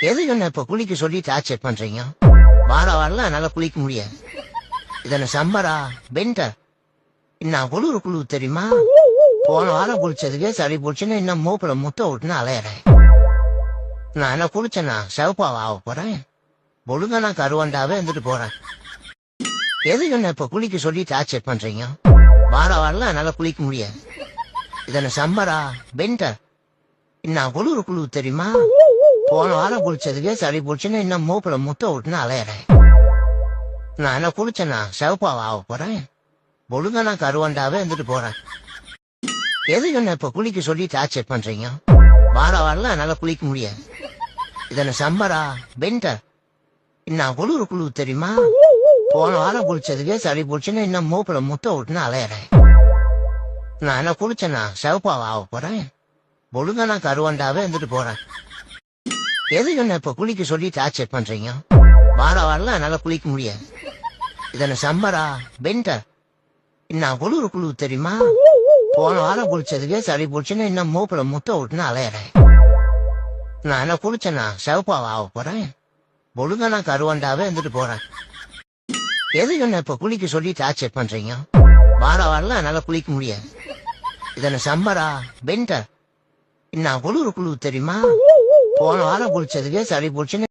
எது என்ன இப்ப குளிக்க சொல்லி டார்ச்சர் பண்றீங்க? வாரம் என்னால குளிக்க முடியாது. இதென்ன சம்மரா வின்டர்? நான் குளிரு தெரியுமா? போன வாரம் குளிச்சதுக்கே சளி பிடிச்சுன்னு இன்னும் மூப்புல முட்டை விட்டுன்னு அலையறேன். நான் என்ன குளிச்சேன்னா சிவப்பாவா ஆக போறேன்? ஒழுங்கா நான் கருவண்டாவே இருந்துட்டு போறேன். எது என்ன இப்ப குளிக்க சொல்லி டார்ச்சர் பண்றீங்க? வாரம் என்னால குளிக்க முடியாது. இதென்ன சம்மரா வின்டர்? நான் குளிரு தெரியுமா? போன வாரம் குளிச்சதுக்கே சளி பிடிச்சுன்னு இன்னும் மூப்புல முட்டை விட்டுன்னு அலையறேன். நான் என்ன குளிச்சேன்னா சிவப்பாவா ஆக போறேன்? ஒழுங்கா நான் கருவண்டாவே இருந்துட்டு போறேன். எது என்ன இப்ப குளிக்க சொல்லி டார்ச்சர் பண்றீங்க? வாரம் என்னால குளிக்க முடியாது. இதென்ன சம்மரா வின்டர்? நான் குளிரு தெரியுமா? போன வாரம் குளிச்சதுக்கே சளி பிடிச்சுன்னு இன்னும் மூப்புல முட்டை விட்டுன்னு அலையறேன். நான் என்ன குளிச்சேன்னா சிவப்பாவா ஆக போறேன்? ஒழுங்கா நான் கருவண்டாவே இருந்துட்டு போறேன். எது என்ன இப்ப குளிக்க சொல்லி டார்ச்சர் பண்றீங்க? வாரம் என்னால குளிக்க முடியாது. இதென்ன சம்மரா வின்டர்? நான் குளிரு தெரியுமா? போன வாரம் குளிச்சதுக்கே சளி பிடிச்சுன்னு இன்னும் மூப்புல முட்டை விட்டுன்னு அலையறேன். நான் என்ன குளிச்சேன்னா சிவப்பாவா ஆக போறேன்? ஒழுங்கா நான் கருவண்டாவே இருந்துட்டு போறேன். எது என்ன இப்ப குளிக்க சொல்லி டார்ச்சர் பண்றீங்க? வாரம் என்னால குளிக்க முடியாது. இதென்ன சம்மரா வின்டர்? நான் குளிரு தெரியுமா? போன வாரம் குளிச்சதுக்கே சளி பிடிச்சுன்னு